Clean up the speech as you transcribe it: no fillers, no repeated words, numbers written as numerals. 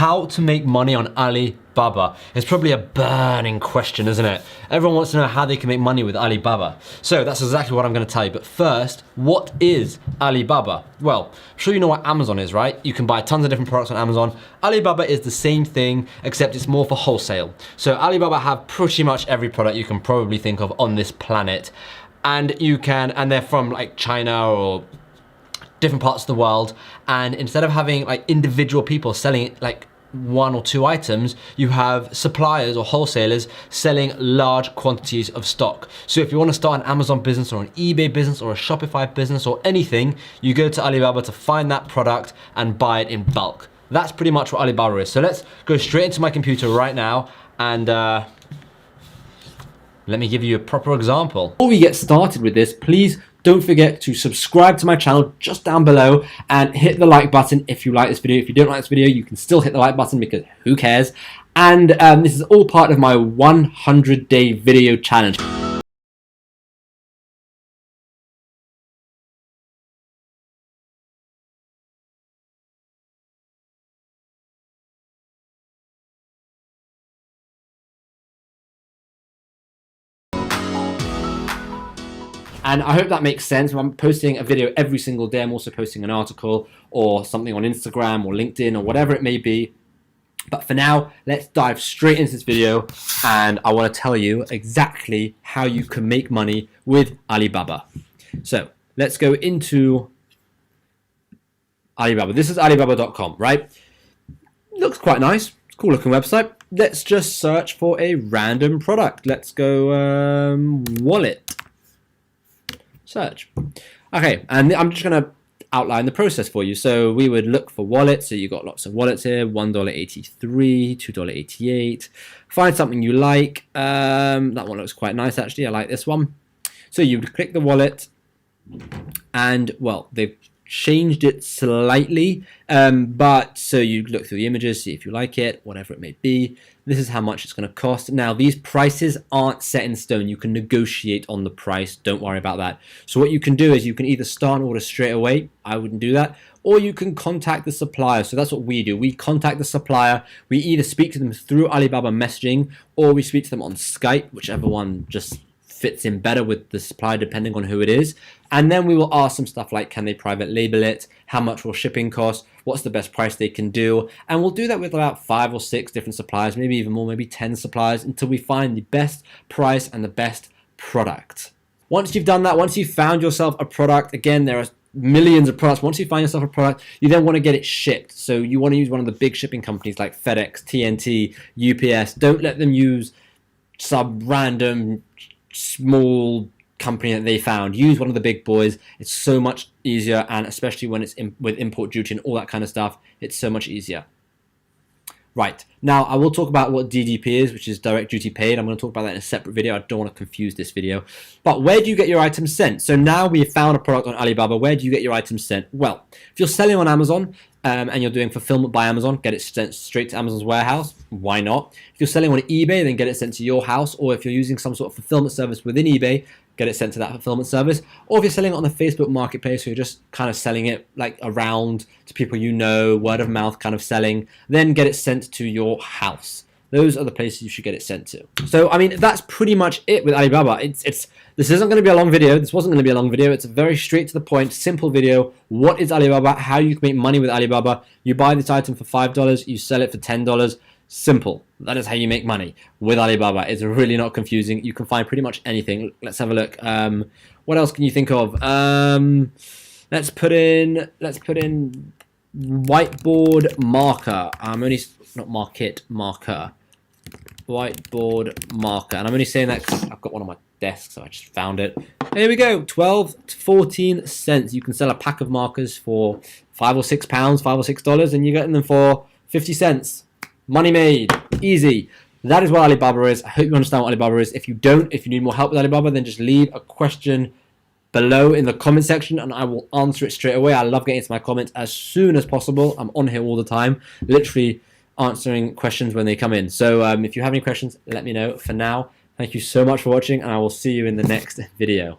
how to make money on Alibaba. It's probably a burning question, isn't it? Everyone wants to know how they can make money with Alibaba. So that's exactly what I'm gonna tell you. But first, what is Alibaba? Well, I'm sure you know what Amazon is, right? You can buy tons of different products on Amazon. Alibaba is the same thing, except it's more for wholesale. So Alibaba have pretty much every product you can probably think of on this planet. And they're from like China or different parts of the world, and instead of having like individual people selling like 1 or 2 items, you have suppliers or wholesalers selling large quantities of stock. So if you want to start an Amazon business or an eBay business or a Shopify business or anything, you go to Alibaba to find that product and buy it in bulk. That's pretty much what Alibaba is. So let's go straight into my computer right now and let me give you a proper example. Before we get started with this, please don't forget to subscribe to my channel just down below and hit the like button if you like this video. If you don't like this video, you can still hit the like button because who cares? And this is all part of my 100-day video challenge. And I hope that makes sense. I'm posting a video every single day. I'm also posting an article or something on Instagram or LinkedIn or whatever it may be. But for now, let's dive straight into this video. And I want to tell you exactly how you can make money with Alibaba. So let's go into Alibaba. This is Alibaba.com, right? Looks quite nice. It's a cool looking website. Let's just search for a random product. Let's go wallet. Search. Okay, and I'm just gonna outline the process for you. So we would look for wallets. So you got lots of wallets here: $1.83, $2.88. Find something you like. That one looks quite nice actually. I like this one. So you would click the wallet, and well, they've changed it slightly, but so you look through the images, see if you like it, whatever it may be. This is how much it's going to cost. Now these prices aren't set in stone. You can negotiate on the price, don't worry about that. So what you can do is you can either start an order straight away, I wouldn't do that, or you can contact the supplier. So that's what we do. We contact the supplier. We either speak to them through Alibaba messaging or we speak to them on Skype, whichever one just fits in better with the supplier depending on who it is. And then we will ask them stuff like, can they private label it? How much will shipping cost? What's the best price they can do? And we'll do that with about 5 or 6 different suppliers, maybe even more, maybe 10 suppliers, until we find the best price and the best product. Once you've done that, once you've found yourself a product, again, there are millions of products. Once you find yourself a product, you then want to get it shipped. So you want to use one of the big shipping companies like FedEx, TNT, UPS. Don't let them use some random small company that they found. Use one of the big boys. It's so much easier, and especially when it's with import duty and all that kind of stuff, it's so much easier. Right, now I will talk about what DDP is, which is direct duty paid. I'm going to talk about that in a separate video. I don't want to confuse this video. But where do you get your items sent? So now we have found a product on Alibaba. Where do you get your items sent? Well, if you're selling on Amazon and you're doing fulfillment by Amazon, get it sent straight to Amazon's warehouse. Why not? If you're selling on eBay, then get it sent to your house. Or if you're using some sort of fulfillment service within eBay, get it sent to that fulfillment service. Or if you're selling it on the Facebook marketplace, so you're just kind of selling it like around to people you know, word of mouth kind of selling, then get it sent to your house. Those are the places you should get it sent to. So, I mean, that's pretty much it with Alibaba. This isn't going to be a long video. This wasn't going to be a long video. It's a very straight to the point, simple video. What is Alibaba? How you can make money with Alibaba? You buy this item for $5, you sell it for $10. Simple. That is how you make money with Alibaba. It's really not confusing. You can find pretty much anything. Let's have a look. What else can you think of? Let's put in whiteboard marker. Marker. Whiteboard marker. And I'm only saying that because I've got one on my desk, so I just found it. There we go. 12 to 14 cents. You can sell a pack of markers for £5 or £6, $5 or $6, and you're getting them for 50 cents. Money made. Easy. That is what Alibaba is. I hope you understand what Alibaba is. If you don't, if you need more help with Alibaba, then just leave a question below in the comment section and I will answer it straight away. I love getting into my comments as soon as possible. I'm on here all the time, literally answering questions when they come in. So if you have any questions, let me know. For now, thank you so much for watching and I will see you in the next video.